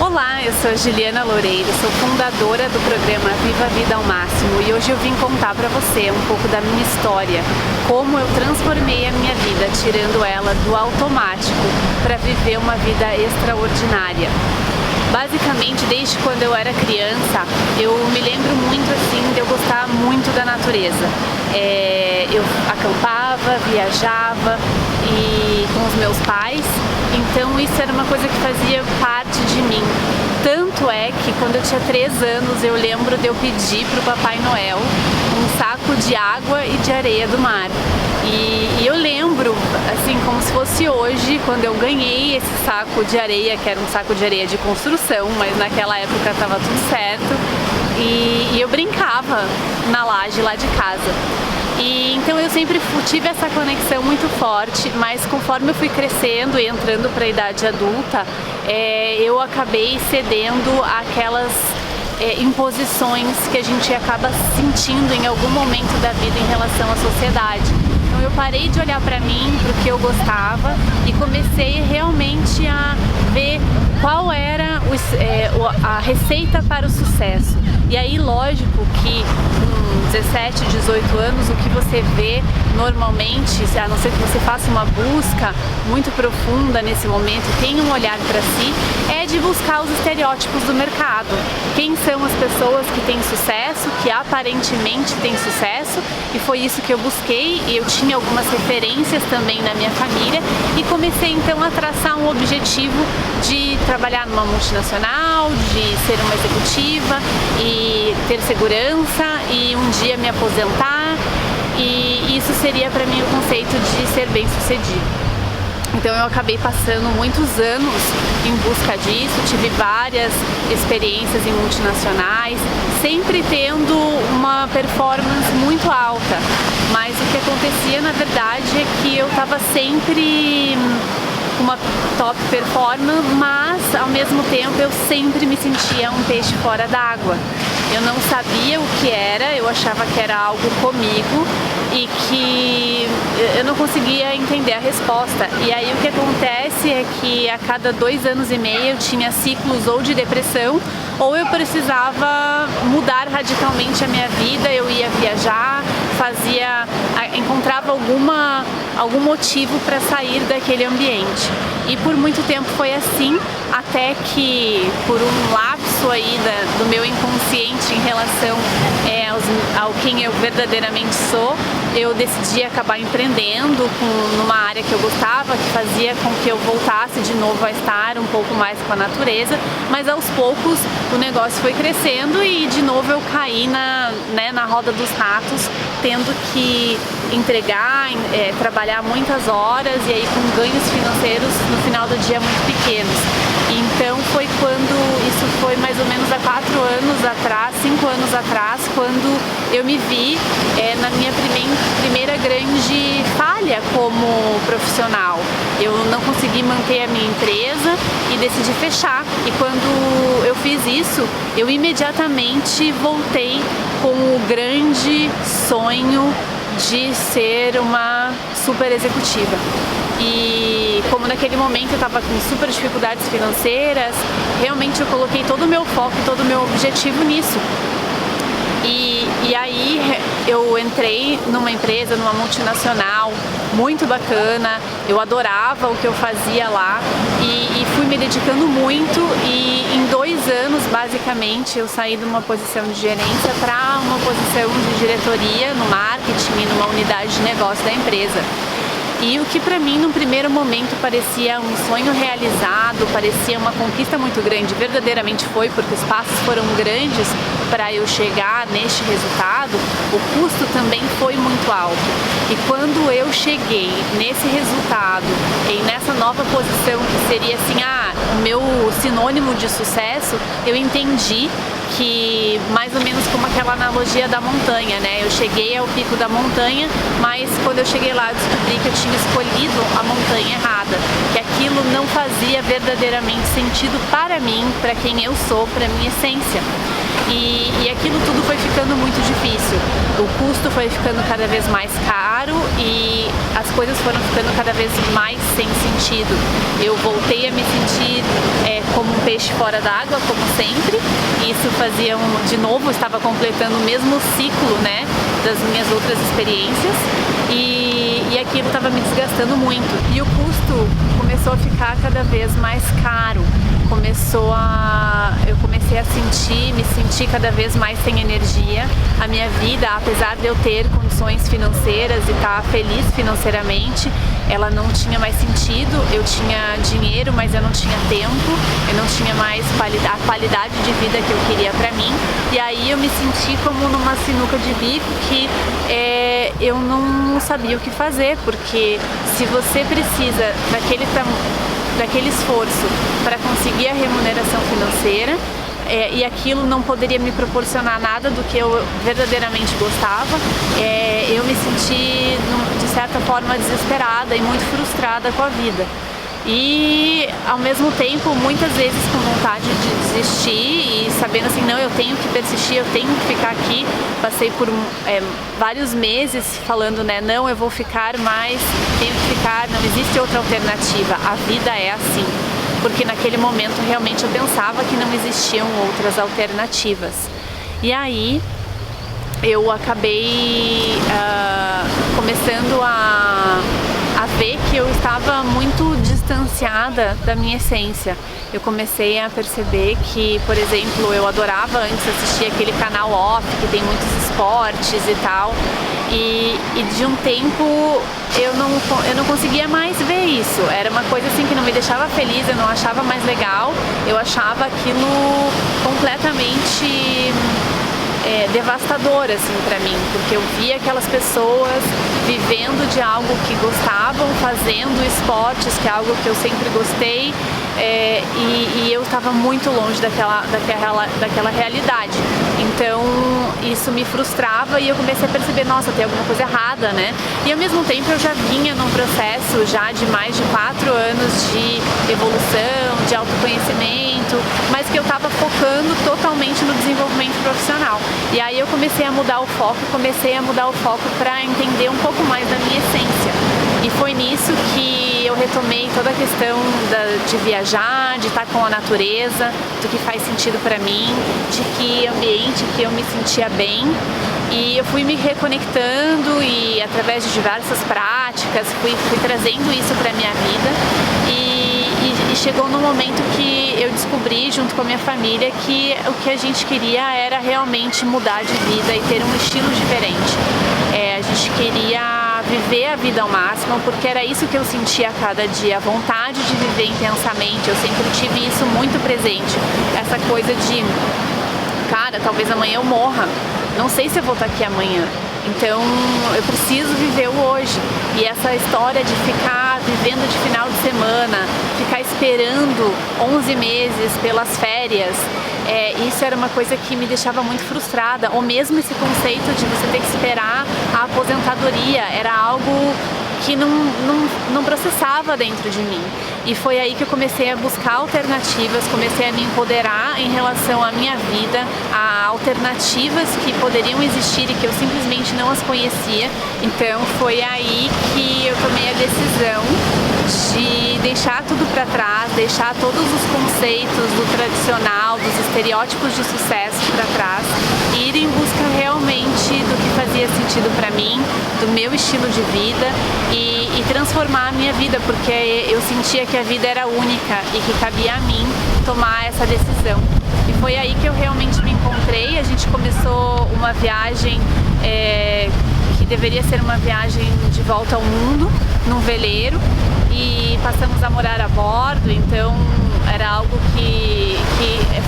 Olá, eu sou a Juliana Loureiro, sou fundadora do programa Viva a Vida ao Máximo e hoje eu vim contar para você um pouco da minha história, como eu transformei a minha vida, tirando ela do automático para viver uma vida extraordinária. Basicamente, desde quando eu era criança, eu me lembro muito assim de eu gostar muito da natureza. Eu acampava, viajava e com os meus pais, então isso era uma coisa que fazia parte de mim. Tanto é que quando eu tinha 3 anos eu lembro de eu pedir para o Papai Noel um saco de água e de areia do mar. E eu lembro, assim, como se fosse hoje, quando eu ganhei esse saco de areia, que era um saco de areia de construção, mas naquela época estava tudo certo, e eu brincava na laje lá de casa. E então eu sempre tive essa conexão muito forte, mas conforme eu fui crescendo e entrando para a idade adulta, eu acabei cedendo àquelas imposições que a gente acaba sentindo em algum momento da vida em relação à sociedade. Então eu parei de olhar para mim, para o que eu gostava e comecei realmente a ver qual era a receita para o sucesso. E aí, lógico que com 17, 18 anos, o que você vê normalmente, a não ser que você faça uma busca muito profunda nesse momento, tenha um olhar para si, é de buscar os estereótipos do mercado. Quem são as pessoas que têm sucesso, que aparentemente têm sucesso, e foi isso que eu busquei, e eu tinha algumas referências também na minha família, e comecei então a traçar um objetivo de trabalhar numa multinacional, de ser uma executiva e ter segurança e um dia me aposentar, e isso seria para mim o conceito de ser bem-sucedido. Então eu acabei passando muitos anos em busca disso, tive várias experiências em multinacionais, sempre tendo uma performance muito alta, mas o que acontecia na verdade é que eu estava sempre uma top performance, mas ao mesmo tempo eu sempre me sentia um peixe fora d'água. Eu não sabia o que era, eu achava que era algo comigo e que eu não conseguia entender a resposta. E aí o que acontece é que a cada 2 anos e meio eu tinha ciclos ou de depressão ou eu precisava mudar radicalmente a minha vida, eu ia viajar, encontrava algum motivo para sair daquele ambiente. E por muito tempo foi assim, até que por um lapso aí do meu inconsciente em relação ao quem eu verdadeiramente sou, eu decidi acabar empreendendo numa área que eu gostava, que fazia com que eu voltasse de novo a estar um pouco mais com a natureza, mas aos poucos o negócio foi crescendo e de novo eu caí na roda dos ratos, tendo que entregar, trabalhar muitas horas e aí com ganhos financeiros no final do dia muito pequenos. Então foi isso foi mais ou menos há 4 anos atrás, 5 anos atrás, quando eu me vi na minha primeira grande falha como profissional. Eu não consegui manter a minha empresa e decidi fechar. E quando eu fiz isso, eu imediatamente voltei com o grande sonho de ser uma super executiva. E como naquele momento eu estava com super dificuldades financeiras, realmente eu coloquei todo o meu foco, todo o meu objetivo nisso. E aí eu entrei numa empresa, numa multinacional muito bacana, eu adorava o que eu fazia lá e fui me dedicando muito e em 2 anos basicamente eu saí de uma posição de gerência para uma posição de diretoria no marketing e numa unidade de negócio da empresa. E o que para mim no primeiro momento parecia um sonho realizado, parecia uma conquista muito grande, verdadeiramente foi, porque os passos foram grandes para eu chegar neste resultado, o custo também foi muito alto. E quando eu cheguei nesse resultado, nessa nova posição que seria assim, o meu sinônimo de sucesso, eu entendi que mais ou menos como aquela analogia da montanha, né? Eu cheguei ao pico da montanha, mas quando eu cheguei lá eu descobri que eu tinha escolhido a montanha errada, que aquilo não fazia verdadeiramente sentido para mim, para quem eu sou, para minha essência. E aquilo tudo foi ficando muito difícil. O custo foi ficando cada vez mais caro e as coisas foram ficando cada vez mais sem sentido. Eu voltei a me sentir como um peixe fora d'água, como sempre. Isso fazia, de novo, estava completando o mesmo ciclo, né, das minhas outras experiências. E aquilo estava me desgastando muito. E o custo começou a ficar cada vez mais caro. Eu comecei a me sentir cada vez mais sem energia. A minha vida, apesar de eu ter condições financeiras e estar feliz financeiramente, ela não tinha mais sentido. Eu tinha dinheiro, mas eu não tinha tempo, eu não tinha mais a qualidade de vida que eu queria pra mim. E aí eu me senti como numa sinuca de bico que eu não sabia o que fazer, porque se você precisa daquele esforço para conseguir a remuneração financeira, e aquilo não poderia me proporcionar nada do que eu verdadeiramente gostava, eu me senti, de certa forma, desesperada e muito frustrada com a vida. E, ao mesmo tempo, muitas vezes com vontade de desistir e sabendo assim, não, eu tenho que persistir, eu tenho que ficar aqui. Passei por vários meses falando, né, não, eu vou ficar mais, tenho que ficar, não existe outra alternativa, a vida é assim. Porque naquele momento realmente eu pensava que não existiam outras alternativas. E aí eu acabei começando a ver que eu estava muito distanciada da minha essência. Eu comecei a perceber que, por exemplo, eu adorava antes assistir aquele canal Off, que tem muitos esportes e tal, e de um tempo eu não conseguia mais ver isso. Era uma coisa assim que não me deixava feliz, eu não achava mais legal, eu achava aquilo completamente devastador assim para mim, porque eu via aquelas pessoas vivendo de algo que gostavam, fazendo esportes, que é algo que eu sempre gostei, e eu estava muito longe daquela realidade. Então isso me frustrava e eu comecei a perceber, nossa, tem alguma coisa errada, né? E ao mesmo tempo eu já vinha num processo já de mais de 4 anos de evolução, de autoconhecimento, mas que eu estava focando totalmente no desenvolvimento profissional. E aí eu comecei a mudar o foco, para entender um pouco mais da minha essência. E foi nisso que eu retomei toda a questão de viajar, de estar com a natureza, do que faz sentido para mim, de que ambiente que eu me sentia bem. E eu fui me reconectando e através de diversas práticas fui trazendo isso para minha vida. E chegou no momento que eu descobri, junto com a minha família, que o que a gente queria era realmente mudar de vida e ter um estilo diferente. A gente queria viver a vida ao máximo, porque era isso que eu sentia a cada dia, a vontade de viver intensamente. Eu sempre tive isso muito presente, essa coisa de, cara, talvez amanhã eu morra, não sei se eu vou estar aqui amanhã, então eu preciso viver o hoje. E essa história de ficar vivendo de final de semana, ficar esperando 11 meses pelas férias, isso era uma coisa que me deixava muito frustrada. Ou mesmo esse conceito de você ter que esperar a aposentadoria, era algo que não processava dentro de mim. E foi aí que eu comecei a buscar alternativas, comecei a me empoderar em relação à minha vida, a alternativas que poderiam existir e que eu simplesmente não as conhecia. Então foi aí que eu tomei a decisão de deixar tudo para trás, deixar todos os conceitos do tradicional, dos estereótipos de sucesso para trás e ir em busca realmente do que fazia sentido para mim, do meu estilo de vida e transformar a minha vida, porque eu sentia que a vida era única e que cabia a mim tomar essa decisão. E foi aí que eu realmente me encontrei. A gente começou uma viagem que deveria ser uma viagem de volta ao mundo, num veleiro, e passamos a morar a bordo. Então era algo que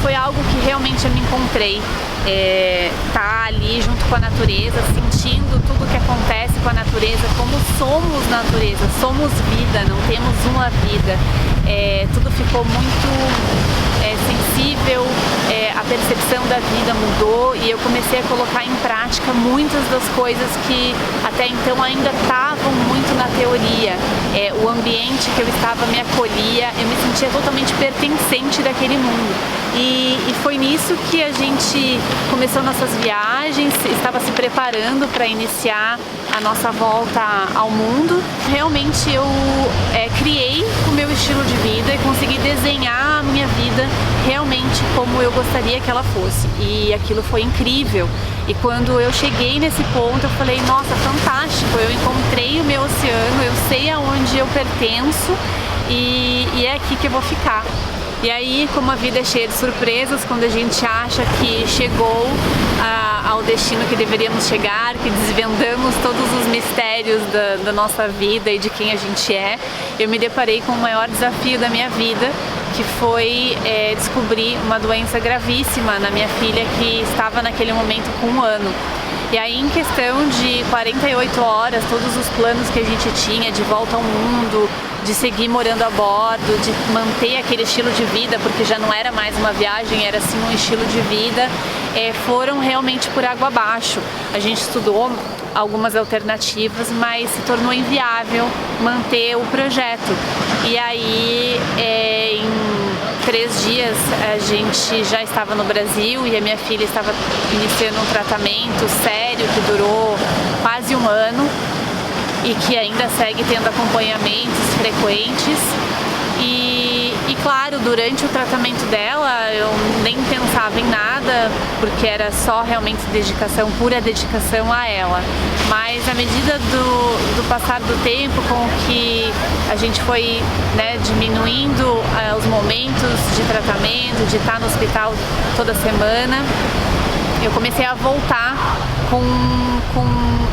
foi algo que realmente eu me encontrei, tá ali junto com a natureza, sentindo tudo que acontece com a natureza, como somos natureza, somos vida, não temos uma vida. Tudo ficou muito sensível, a percepção da vida mudou e eu comecei a colocar em prática muitas das coisas que até então ainda estavam muito na teoria. O ambiente que eu estava me acolhia, eu me sentia totalmente pertencente daquele mundo. E foi nisso que a gente começou nossas viagens, estava se preparando para iniciar a nossa volta ao mundo. Realmente eu criei o meu estilo de vida e consegui desenhar a minha vida realmente como eu gostaria que ela fosse. E aquilo foi incrível. E quando eu cheguei nesse ponto, eu falei, nossa, fantástico, eu encontrei o meu oceano, eu sei aonde eu pertenço e é aqui que eu vou ficar. E aí, como a vida é cheia de surpresas, quando a gente acha que chegou ao destino que deveríamos chegar, que desvendamos todos os mistérios da nossa vida e de quem a gente é, eu me deparei com o maior desafio da minha vida, que foi descobrir uma doença gravíssima na minha filha, que estava naquele momento com 1 ano. E aí, em questão de 48 horas, todos os planos que a gente tinha de volta ao mundo, de seguir morando a bordo, de manter aquele estilo de vida, porque já não era mais uma viagem, era sim um estilo de vida, foram realmente por água abaixo. A gente estudou algumas alternativas, mas se tornou inviável manter o projeto. E aí, em 3 dias, a gente já estava no Brasil e a minha filha estava iniciando um tratamento sério que durou quase 1 ano e que ainda segue tendo acompanhamentos frequentes. E claro, durante o tratamento dela eu nem pensava em nada, porque era só realmente dedicação, pura dedicação a ela. Mas à medida do passar do tempo, com que a gente foi diminuindo os momentos de tratamento, de estar no hospital toda semana, eu comecei a voltar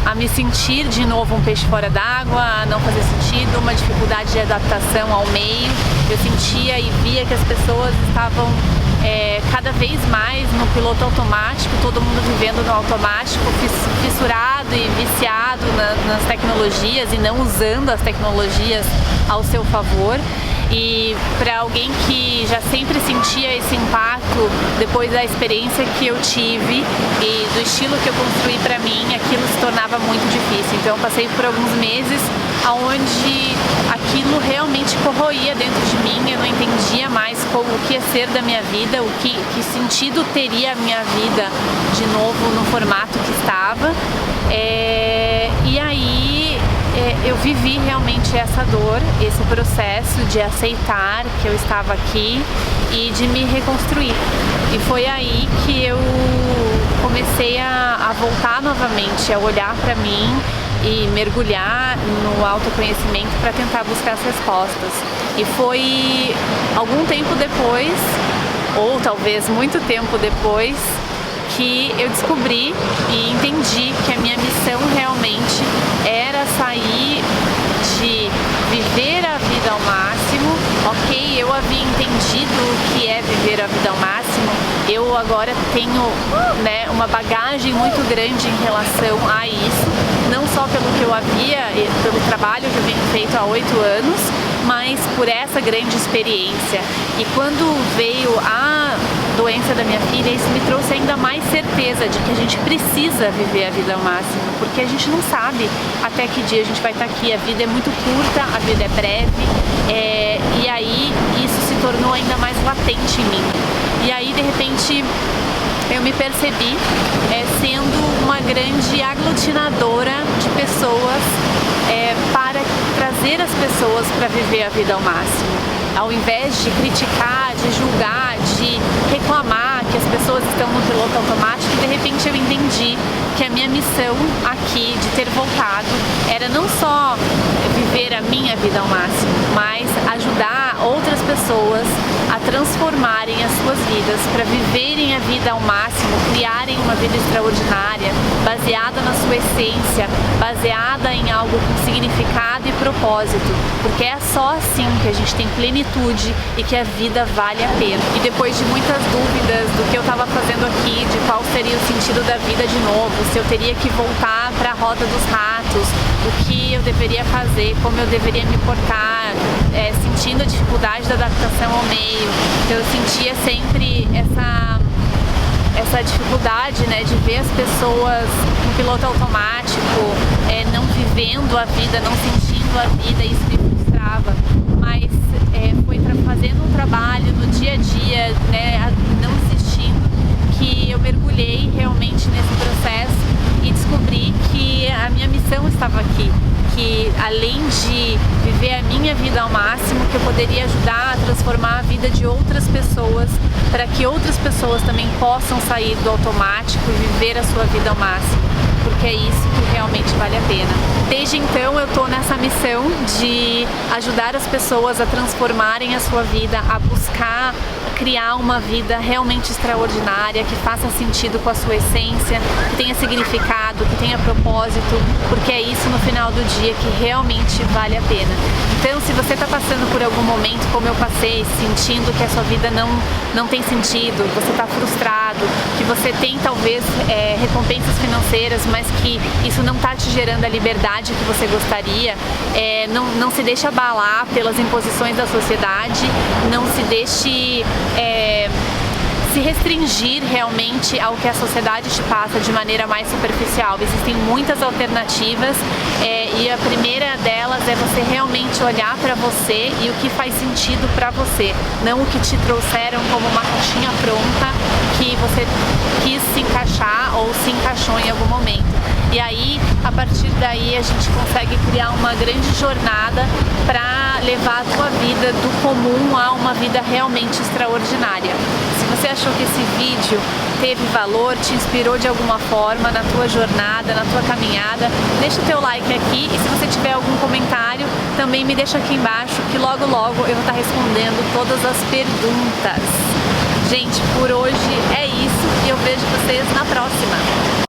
a me sentir de novo um peixe fora d'água, a não fazer sentido, uma dificuldade de adaptação ao meio. Eu sentia e via que as pessoas estavam cada vez mais no piloto automático, todo mundo vivendo no automático, fissurado e viciado nas tecnologias e não usando as tecnologias ao seu favor. E para alguém que já sempre sentia esse impacto depois da experiência que eu tive e do estilo que eu construí para mim, aquilo se tornava muito difícil. Então eu passei por alguns meses onde aquilo realmente corroía dentro de mim, eu não entendia mais o que ia ser da minha vida, que sentido teria a minha vida de novo no formato que estava. E aí eu vivi realmente essa dor, esse processo de aceitar que eu estava aqui e de me reconstruir. E foi aí que eu comecei a voltar novamente, a olhar para mim e mergulhar no autoconhecimento para tentar buscar as respostas. E foi algum tempo depois, ou talvez muito tempo depois, que eu descobri e entendi que a minha missão realmente era sair de viver a vida ao máximo. Ok, eu havia entendido o que é viver a vida ao máximo, eu agora tenho uma bagagem muito grande em relação a isso, não só pelo que eu havia, pelo trabalho que eu venho feito há 8 anos, mas por essa grande experiência. E quando veio a doença da minha filha, isso me trouxe ainda mais certeza de que a gente precisa viver a vida ao máximo, porque a gente não sabe até que dia a gente vai estar aqui. A vida é muito curta, a vida é breve, e aí isso se tornou ainda mais latente em mim. E aí, de repente, eu me percebi sendo uma grande aglutinadora de pessoas para trazer as pessoas para viver a vida ao máximo. Ao invés de criticar, de julgar, de reclamar que as pessoas estão no piloto automático, de repente eu entendi que a minha missão aqui de ter voltado era não só viver a minha vida ao máximo, mas ajudar outras pessoas a transformarem as suas vidas, para viverem a vida ao máximo, criarem uma vida extraordinária, baseada na sua essência, baseada em algo com significado e propósito, porque é só assim que a gente tem plenitude e que a vida vale a pena. E depois de muitas dúvidas do que eu estava fazendo aqui, de qual seria o sentido da vida de novo, se eu teria que voltar para a roda dos ratos, o que eu deveria fazer, como eu deveria me portar, sentindo a dificuldade da adaptação ao meio, eu sentia sempre essa dificuldade de ver as pessoas no piloto automático, não vivendo a vida, não sentindo a vida, e isso me frustrava. Mas foi fazendo um trabalho no dia a dia, não desistindo, que eu mergulhei realmente nesse processo e descobri que a minha missão estava aqui, que além de viver a minha vida ao máximo, que eu poderia ajudar a transformar a vida de outras pessoas para que outras pessoas também possam sair do automático e viver a sua vida ao máximo, porque é isso que realmente vale a pena. Desde então eu estou nessa missão de ajudar as pessoas a transformarem a sua vida, a buscar criar uma vida realmente extraordinária, que faça sentido com a sua essência, que tenha significado, que tenha propósito, porque é isso no final do dia que realmente vale a pena. Então, se você está passando por algum momento como eu passei, sentindo que a sua vida não tem sentido, você está frustrado, que você tem talvez recompensas financeiras, mas que isso não está te gerando a liberdade que você gostaria, não se deixe abalar pelas imposições da sociedade, não se deixe se restringir realmente ao que a sociedade te passa de maneira mais superficial. Existem muitas alternativas e a primeira delas é você realmente olhar para você e o que faz sentido para você, não o que te trouxeram como uma caixinha pronta que você quis se encaixar ou se encaixou em algum momento. E aí, a partir daí, a gente consegue criar uma grande jornada para levar a tua vida do comum a uma vida realmente extraordinária. Se você achou que esse vídeo teve valor, te inspirou de alguma forma na tua jornada, na tua caminhada, deixa o teu like aqui e se você tiver algum comentário, também me deixa aqui embaixo que logo logo eu vou estar respondendo todas as perguntas. Gente, por hoje é isso e eu vejo vocês na próxima.